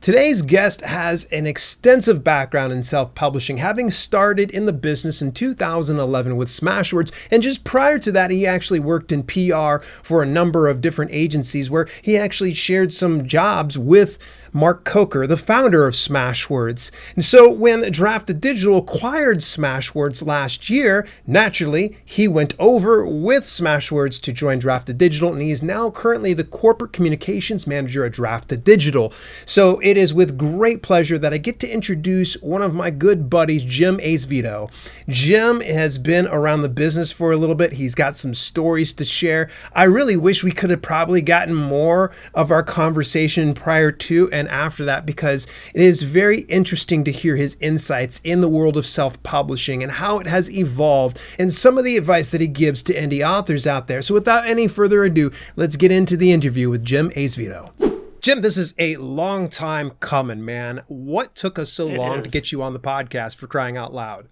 Today's guest has an extensive background in self-publishing, having started in the business in 2011 with Smashwords, and just prior to that, he actually worked in PR for a number of different agencies where he actually shared some jobs with Mark Coker, the founder of Smashwords. And so when Draft2Digital acquired Smashwords last year, naturally, he went over with Smashwords to join Draft2Digital, and he is now currently the corporate communications manager at Draft2Digital. So it is with great pleasure that I get to introduce one of my good buddies, Jim Azevedo. Jim has been around the business for a little bit. He's got some stories to share. I really wish we could have probably gotten more of our conversation prior to and after that, because it is very interesting to hear his insights in the world of self-publishing and how it has evolved and some of the advice that he gives to indie authors out there. So without any further ado, let's get into the interview with Jim Azevedo. Jim, this is a long time coming, man. What took us so long to get you on the podcast, for crying out loud?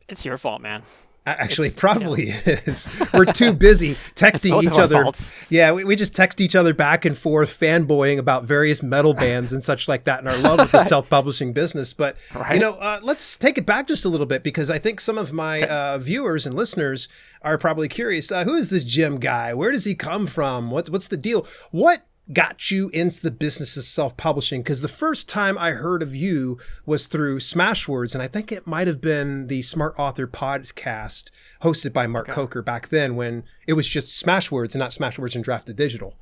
It's your fault, man. Actually, probably is. We're too busy texting each other. Yeah, we just text each other back and forth, fanboying about various metal bands and such like that, and our love of the self-publishing business. But, let's take it back just a little bit, because I think some of my viewers and listeners are probably curious. Who is this Jim guy? Where does he come from? What's the deal? What got you into the business of self-publishing? Because the first time I heard of you was through Smashwords, and I think it might have been the Smart Author podcast hosted by Mark Coker back then, when it was just Smashwords and not Smashwords and Draft2Digital.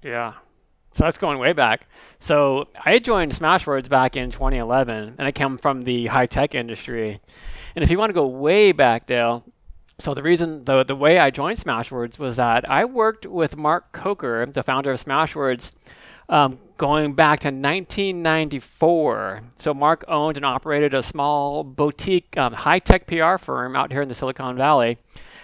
Yeah. So that's going way back. So I joined Smashwords back in 2011, and I come from the high-tech industry. And if you want to go way back, Dale, so the reason, the way I joined Smashwords was that I worked with Mark Coker, the founder of Smashwords, going back to 1994. So Mark owned and operated a small boutique high-tech PR firm out here in the Silicon Valley.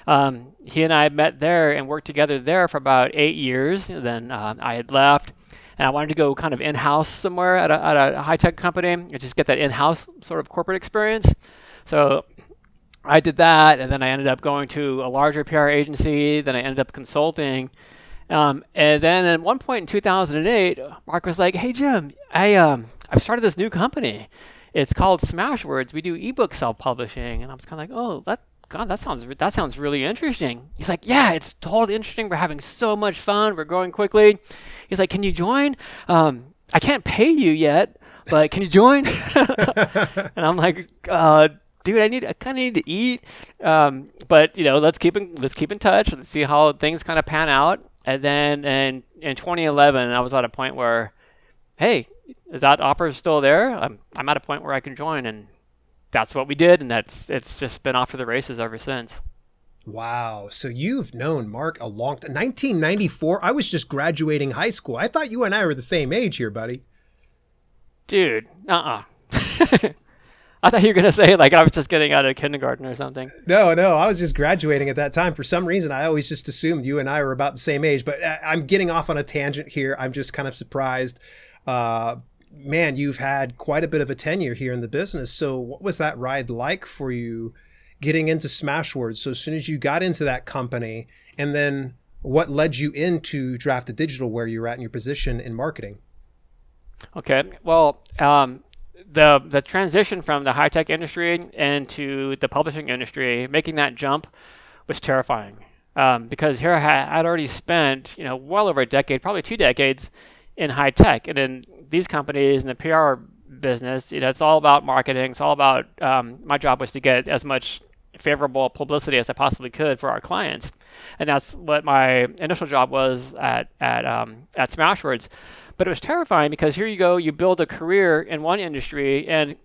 He and I met there and worked together there for about 8 years. Then I had left, and I wanted to go kind of in-house somewhere at a high-tech company and just get that in-house sort of corporate experience. So I did that, and then I ended up going to a larger PR agency. Then I ended up consulting. And then at one point in 2008, Mark was like, "Hey, Jim, I've started this new company. It's called Smashwords. We do ebook self-publishing." And I was kind of like, "Oh, that sounds really interesting." He's like, "Yeah, it's totally interesting. We're having so much fun. We're growing quickly." He's like, "Can you join? I can't pay you yet, but can you join?" And I'm like, dude, I kind of need to eat, but let's keep in touch. Let's see how things kind of pan out. And then in 2011, I was at a point where, hey, is that offer still there? I'm at a point where I can join, and that's what we did, and it's just been off to the races ever since. Wow. So you've known Mark a long time. 1994. I was just graduating high school. I thought you and I were the same age here, buddy. Dude, I thought you were going to say, like, I was just getting out of kindergarten or something. No, I was just graduating at that time. For some reason, I always just assumed you and I were about the same age, but I'm getting off on a tangent here. I'm just kind of surprised. Man, you've had quite a bit of a tenure here in the business. So what was that ride like for you getting into Smashwords? So as soon as you got into that company, and then what led you into Draft2Digital, where you're at in your position in marketing? Okay, well, the transition from the high-tech industry into the publishing industry, making that jump was terrifying, because here I'd already spent well over a decade, probably 2 decades, in high-tech. And in these companies, in the PR business, it's all about marketing. It's all about, my job was to get as much favorable publicity as I possibly could for our clients. And that's what my initial job was at Smashwords. But it was terrifying, because here you go, you build a career in one industry, and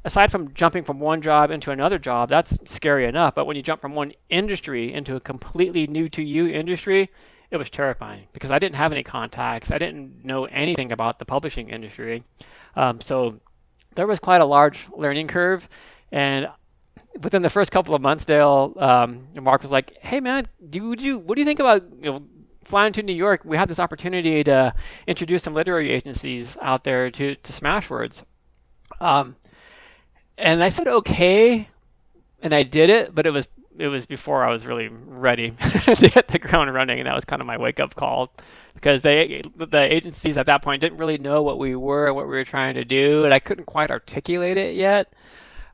aside from jumping from one job into another job, that's scary enough. But when you jump from one industry into a completely new to you industry, it was terrifying, because I didn't have any contacts. I didn't know anything about the publishing industry. So there was quite a large learning curve. And within the first couple of months, Dale, Mark was like, "Hey, man, what do you think about flying to New York? We have this opportunity to introduce some literary agencies out there to Smashwords." And I said, okay, and I did it, but it was it was before I was really ready to hit the ground running, and that was kind of my wake-up call, because the agencies at that point didn't really know what we were and what we were trying to do, and I couldn't quite articulate it yet.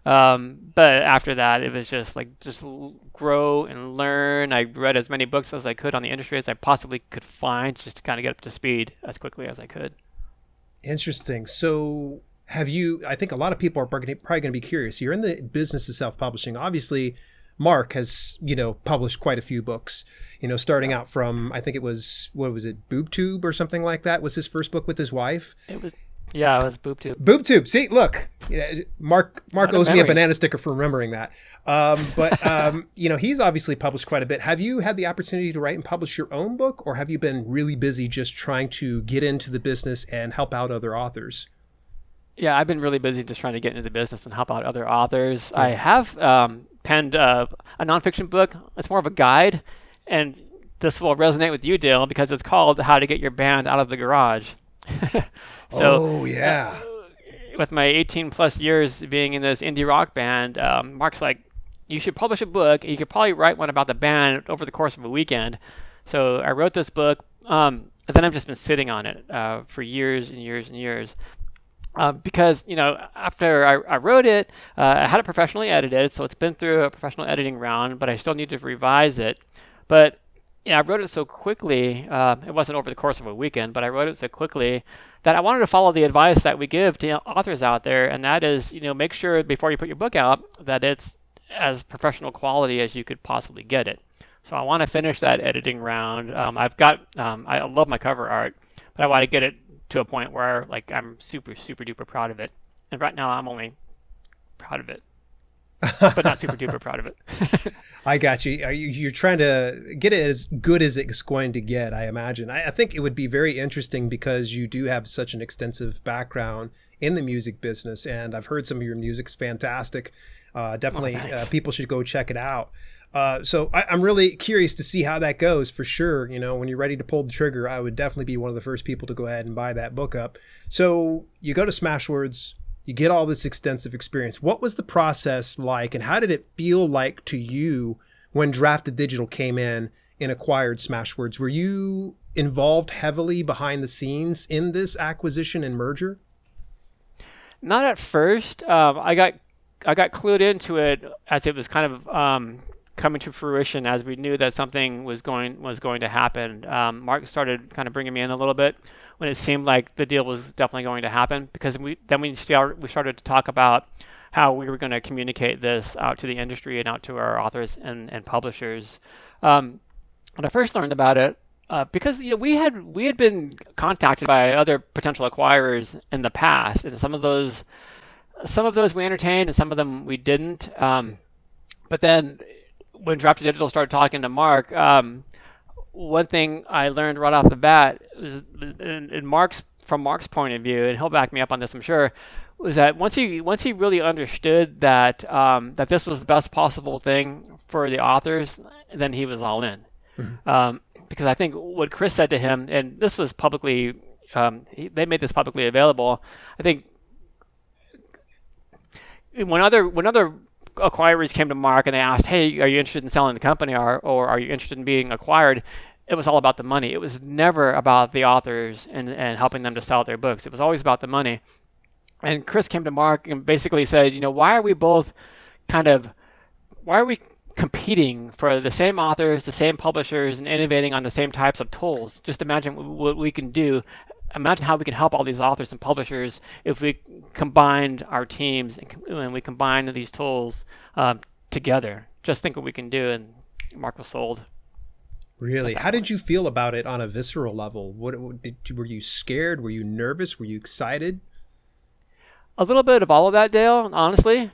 But after that, it was just like grow and learn. I read as many books as I could on the industry as I possibly could find, just to kind of get up to speed as quickly as I could. Interesting. So have you, I think a lot of people are probably going to be curious. You're in the business of self-publishing. Obviously, Mark has, published quite a few books, starting out from, I think it was, what was it, BoobTube or something like that was his first book with his wife. It was BoobTube. BoobTube. See, look, Mark owes me a banana sticker for remembering that. But he's obviously published quite a bit. Have you had the opportunity to write and publish your own book, or have you been really busy just trying to get into the business and help out other authors? Yeah, I've been really busy just trying to get into the business and help out other authors. Yeah. I have penned a nonfiction book. It's more of a guide, and this will resonate with you, Dale, because it's called How to Get Your Band Out of the Garage. So, with my 18 plus years being in this indie rock band, Mark's like, you should publish a book. You could probably write one about the band over the course of a weekend. So I wrote this book, and then I've just been sitting on it for years and years and years. Because, after I wrote it, I had it professionally edited, so it's been through a professional editing round, but I still need to revise it. But I wrote it so quickly, it wasn't over the course of a weekend, but I wrote it so quickly that I wanted to follow the advice that we give to authors out there, and that is, make sure before you put your book out that it's as professional quality as you could possibly get it. So I want to finish that editing round. I love my cover art, but I want to get it to a point where I'm super, super duper proud of it. And right now I'm only proud of it, but not super duper proud of it. I got you. You're trying to get it as good as it's going to get, I imagine. I think it would be very interesting because you do have such an extensive background in the music business, and I've heard some of your music's fantastic. Definitely, people should go check it out. So I'm really curious to see how that goes for sure. When you're ready to pull the trigger, I would definitely be one of the first people to go ahead and buy that book up. So you go to Smashwords, you get all this extensive experience. What was the process like, and how did it feel like to you when Draft2Digital came in and acquired Smashwords? Were you involved heavily behind the scenes in this acquisition and merger? Not at first. I got clued into it as it was kind of coming to fruition, as we knew that something was going to happen. Mark started kind of bringing me in a little bit when it seemed like the deal was definitely going to happen, because we started to talk about how we were going to communicate this out to the industry and out to our authors and publishers. When I first learned about it, because we had been contacted by other potential acquirers in the past, and some of those we entertained and some of them we didn't. But then when Draft2Digital started talking to Mark, one thing I learned right off the bat was, from Mark's point of view, and he'll back me up on this, I'm sure, was that once he really understood that that this was the best possible thing for the authors, then he was all in. Mm-hmm. Because I think what Chris said to him, and this was publicly, they made this publicly available. I think when other acquirers came to Mark and they asked, "Hey, are you interested in selling the company, or are you interested in being acquired?" It was all about the money. It was never about the authors and helping them to sell their books. It was always about the money. And Chris came to Mark and basically said, why are we competing for the same authors, the same publishers, and innovating on the same types of tools? Just imagine what we can do. Imagine how we can help all these authors and publishers if we combined our teams and we combined these tools together. Just think what we can do. And Mark was sold. Really? How did you feel about it on a visceral level? Were you scared? Were you nervous? Were you excited? A little bit of all of that, Dale, honestly.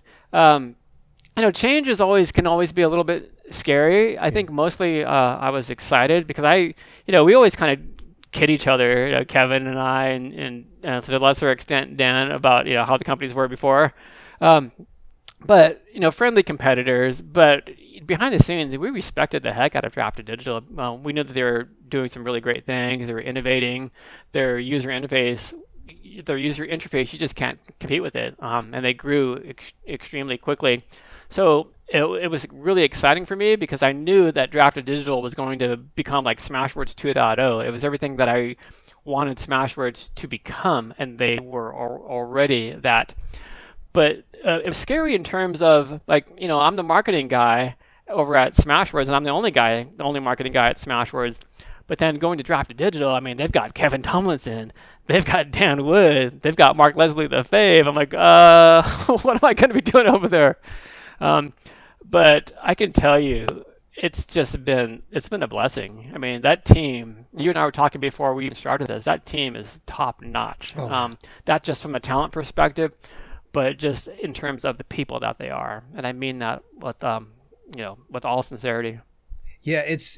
Change can always be a little bit scary. I think mostly I was excited because we always kind of kid each other, Kevin and I, and to a lesser extent Dan, about how the companies were before. But friendly competitors. But behind the scenes, we respected the heck out of Draft2Digital. We knew that they were doing some really great things. They were innovating. Their user interface, their user interface, you just can't compete with it. And they grew extremely quickly. So it was really exciting for me because I knew that Draft2Digital was going to become like Smashwords 2.0. It was everything that I wanted Smashwords to become, and they were already that. But it was scary in terms of, like, I'm the marketing guy over at Smashwords, and I'm the only marketing guy at Smashwords. But then going to Draft2Digital, I mean, they've got Kevin Tomlinson, they've got Dan Wood, they've got Mark Leslie Lefebvre. I'm like, what am I going to be doing over there? But I can tell you, it's been a blessing. I mean, that team, you and I were talking before we even started this, that team is top notch. Oh. Not just from a talent perspective, but just in terms of the people that they are. And I mean that with all sincerity. Yeah, it's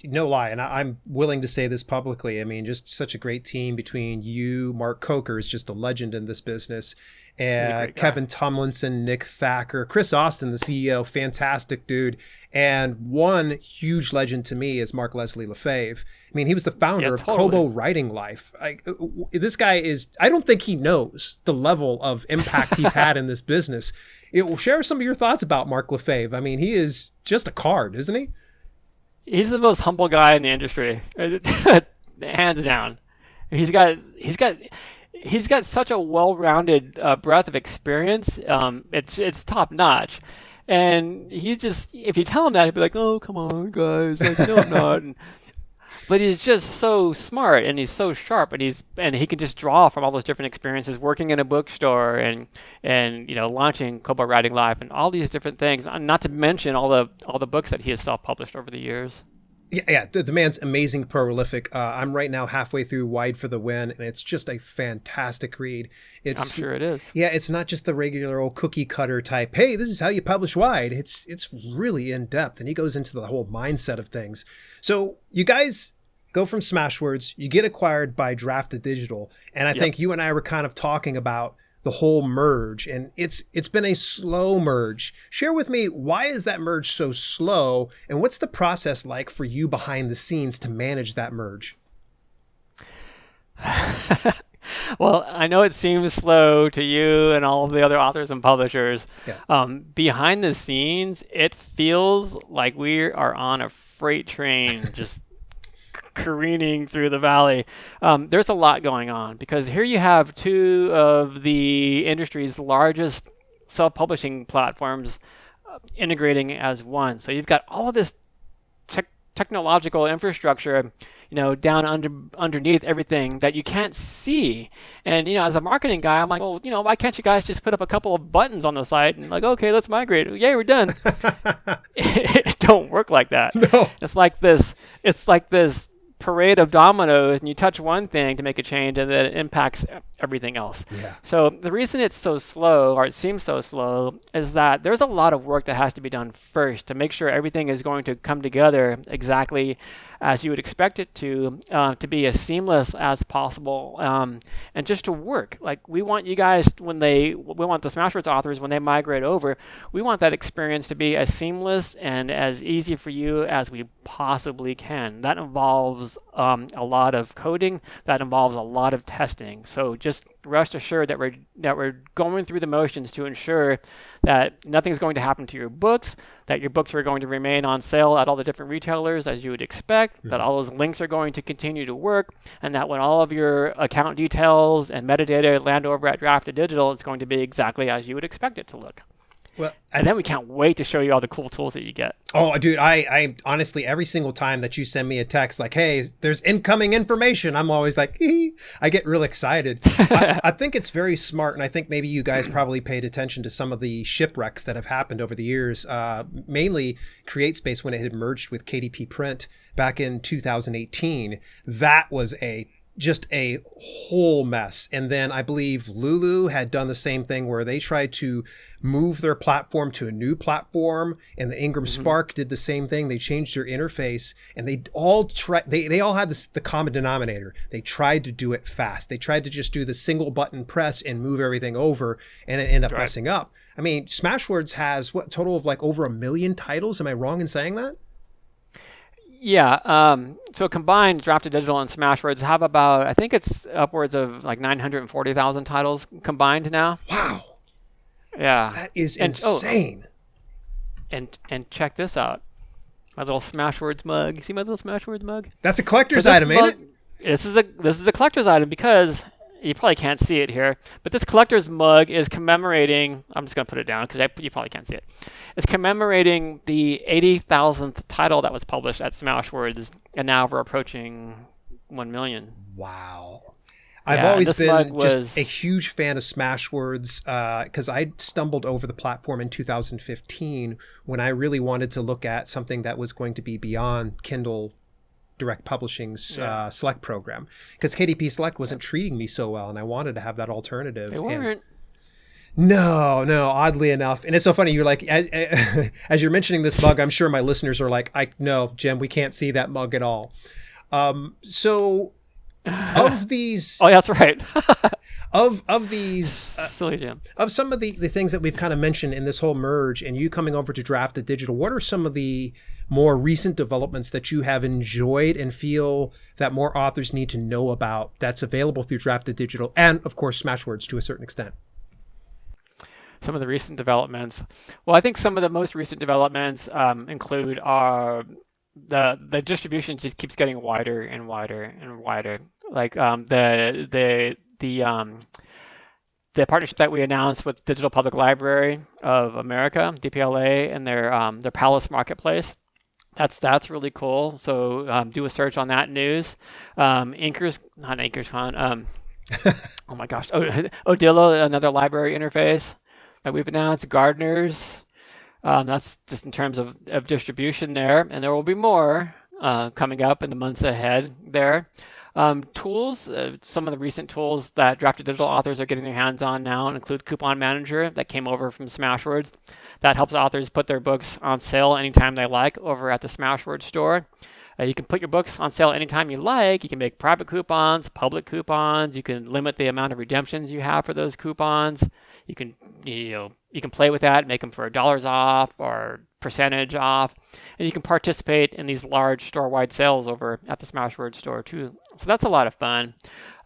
no lie, and I'm willing to say this publicly. I mean, just such a great team between you. Mark Coker is just a legend in this business, and Kevin Tomlinson, Nick Thacker, Chris Austin, the CEO, fantastic dude, and one huge legend to me is Mark Leslie Lefebvre. I mean, he was the founder of Kobo Writing Life. This guy is, I don't think he knows the level of impact he's had in this business. Share some of your thoughts about Mark Lefebvre. I mean, he is just a card, isn't he? He's the most humble guy in the industry, hands down. He's got such a well-rounded breadth of experience. It's top notch, and if you tell him that, he'd be like, "Oh, come on, guys, like, no, I'm not." But he's just so smart, and he's so sharp, and he can just draw from all those different experiences, working in a bookstore and launching Kobo Writing Live and all these different things. Not to mention all the books that he has self-published over the years. Yeah, the man's amazing, prolific. I'm right now halfway through Wide for the Win, and it's just a fantastic read. I'm sure it is. Yeah, it's not just the regular old cookie cutter type, hey, this is how you publish Wide. It's really in depth, and he goes into the whole mindset of things. So you guys go from Smashwords, you get acquired by Draft2Digital, and I think you and I were kind of talking about the whole merge, and it's been a slow merge. Share with me, why is that merge so slow, and what's the process like for you behind the scenes to manage that merge? Well, I know it seems slow to you and all of the other authors and publishers. Yeah. Behind the scenes, it feels like we are on a freight train just careening through the valley. There's a lot going on because here you have two of the industry's largest self-publishing platforms integrating as one. So you've got all of this technological infrastructure, down underneath everything that you can't see. And, as a marketing guy, I'm like, well, why can't you guys just put up a couple of buttons on the site and like, okay, let's migrate. Yay, we're done. It don't work like that. No. It's like this parade of dominoes, and you touch one thing to make a change, and then it impacts everything else. Yeah. So the reason it's so slow, or it seems so slow, is that there's a lot of work that has to be done first to make sure everything is going to come together exactly as you would expect it to be as seamless as possible, and just to work. Like, we want you guys, we want the Smashwords authors, when they migrate over, we want that experience to be as seamless and as easy for you as we possibly can. That involves a lot of coding. That involves a lot of testing. So just rest assured that we're going through the motions to ensure that nothing's going to happen to your books, that your books are going to remain on sale at all the different retailers as you would expect, that all those links are going to continue to work, and that when all of your account details and metadata land over at Draft2Digital, it's going to be exactly as you would expect it to look. Well, and then we can't wait to show you all the cool tools that you get. Oh, dude, I honestly, every single time that you send me a text like, hey, there's incoming information, I'm always like, I get real excited. I think it's very smart, and I think maybe you guys probably paid attention to some of the shipwrecks that have happened over the years, mainly CreateSpace when it had merged with KDP Print back in 2018. That was just a whole mess. And then I believe Lulu had done the same thing where they tried to move their platform to a new platform, and the Ingram Spark did the same thing. They changed their interface, and they all had the common denominator. They tried to do it fast. They tried to just do the single button press and move everything over, and it ended up messing up. I mean, Smashwords has what, total of like over 1 million titles? Am I wrong in saying that? Yeah. So combined, Draft2Digital and Smashwords have about, I think it's upwards of like 940,000 titles combined now. Wow, Yeah. that is And insane. and check this out. My little Smashwords mug. See my little Smashwords mug? That's a collector's item, ain't it? This is a collector's item because you probably can't see it here, but this collector's mug is commemorating. I'm just gonna put it down because you probably can't see it. It's commemorating the 80,000th title that was published at Smashwords, and now we're approaching 1 million. Wow. I've Yeah, always this been mug just was- a huge fan of Smashwords because I stumbled over the platform in 2015 when I really wanted to look at something that was going to be beyond Kindle Direct Publishing's Select program, because KDP Select wasn't treating me so well, and I wanted to have that alternative. They weren't. No, oddly enough. And it's so funny. You're like, as you're mentioning this mug, I'm sure my listeners are like, no, Jim, we can't see that mug at all. So of these, Oh, yeah, that's right. of these, Silly Jim. of some of the things that we've kind of mentioned in this whole merge and you coming over to Draft2Digital, what are some of the more recent developments that you have enjoyed and feel that more authors need to know about that's available through Draft2Digital and, of course, Smashwords to a certain extent? Some of the recent developments. Well, I think some of the most recent developments include the distribution just keeps getting wider and wider and wider. Like the partnership that we announced with Digital Public Library of America, DPLA, and their Palace Marketplace. That's really cool. So do a search on that news. InkersCon. Oh my gosh, Odilo, another library interface that we've announced. Gardeners. That's just in terms of distribution there, and there will be more coming up in the months ahead there. Tools, some of the recent tools that Draft2Digital authors are getting their hands on now include Coupon Manager that came over from Smashwords. That helps authors put their books on sale anytime they like over at the Smashwords store. You can put your books on sale anytime you like. You can make private coupons, public coupons. You can limit the amount of redemptions you have for those coupons. You can play with that, make them for $1 off or percentage off, and you can participate in these large store-wide sales over at the Smashwords store too. So that's a lot of fun.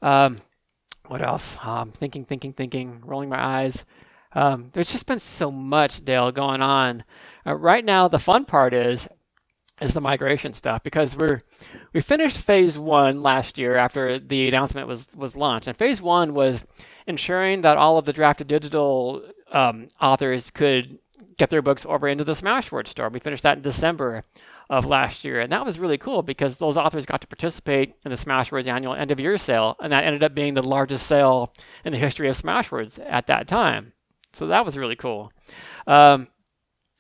What else? Thinking, rolling my eyes. There's just been so much, Dale, going on. Right now, the fun part is the migration stuff, because we finished phase 1 last year after the announcement was launched, and phase 1 was ensuring that all of the Draft2Digital authors could get their books over into the Smashwords store. We finished that in December of last year, and that was really cool because those authors got to participate in the Smashwords annual end of year sale, and that ended up being the largest sale in the history of Smashwords at that time. So that was really cool.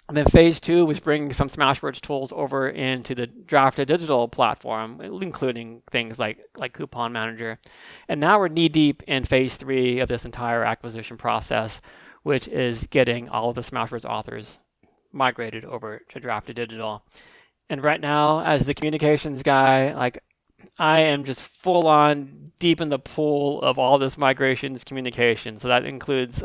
And then phase 2 was bringing some Smashwords tools over into the Draft2Digital platform, including things like Coupon Manager. And now we're knee deep in phase 3 of this entire acquisition process, which is getting all of the Smashwords authors migrated over to Draft2Digital. And right now, as the communications guy, I am just full on deep in the pool of all this migrations communication. So that includes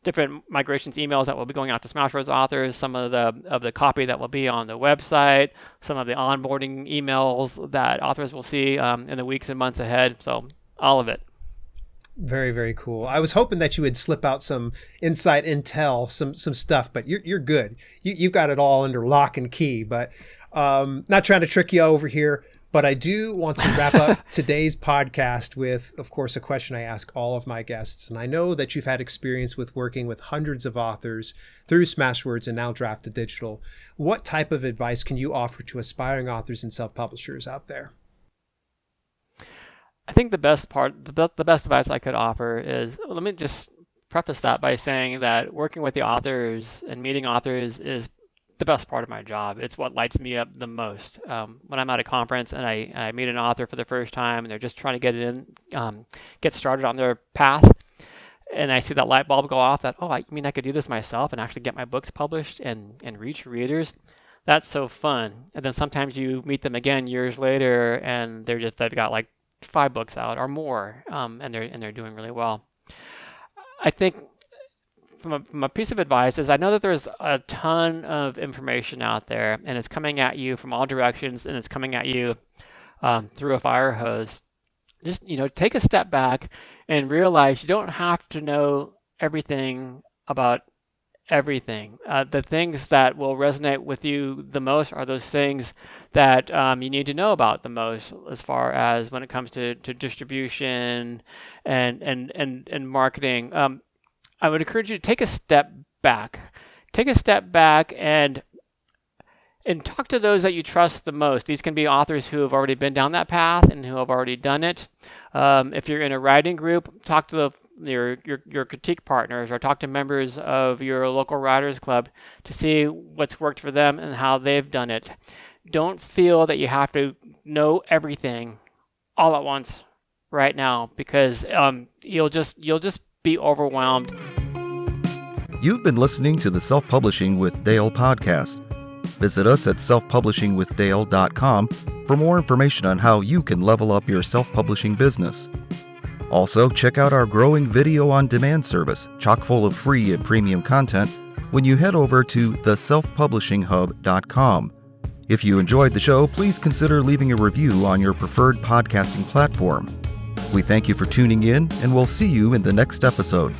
different migrations emails that will be going out to Smashwords authors, some of the copy that will be on the website, some of the onboarding emails that authors will see in the weeks and months ahead. So all of it. Very, very cool. I was hoping that you would slip out some inside intel, some stuff, but you're good. You've got it all under lock and key, but not trying to trick you over here. But I do want to wrap up today's podcast with, of course, a question I ask all of my guests. And I know that you've had experience with working with hundreds of authors through Smashwords and now Draft2Digital. What type of advice can you offer to aspiring authors and self-publishers out there? I think the best advice I could offer is, let me just preface that by saying that working with the authors and meeting authors is the best part of my job. It's what lights me up the most. When I'm at a conference and I meet an author for the first time and they're just trying to get started on their path, and I see that light bulb go off that, I could do this myself and actually get my books published and reach readers. That's so fun. And then sometimes you meet them again years later and they've got 5 books out or more, and they're doing really well. I think from a piece of advice is I know that there's a ton of information out there, and it's coming at you from all directions, and it's coming at you through a fire hose. Just take a step back and realize you don't have to know everything about everything. The things that will resonate with you the most are those things that you need to know about the most, as far as when it comes to distribution and marketing. I would encourage you to take a step back. Take a step back and talk to those that you trust the most. These can be authors who have already been down that path and who have already done it. If you're in a writing group, talk to your critique partners, or talk to members of your local writers club to see what's worked for them and how they've done it. Don't feel that you have to know everything all at once right now, because you'll just be overwhelmed. You've been listening to the Self-Publishing with Dale podcast. Visit us at selfpublishingwithdale.com for more information on how you can level up your self-publishing business. Also, check out our growing video-on-demand service, chock full of free and premium content, when you head over to theselfpublishinghub.com. If you enjoyed the show, please consider leaving a review on your preferred podcasting platform. We thank you for tuning in, and we'll see you in the next episode.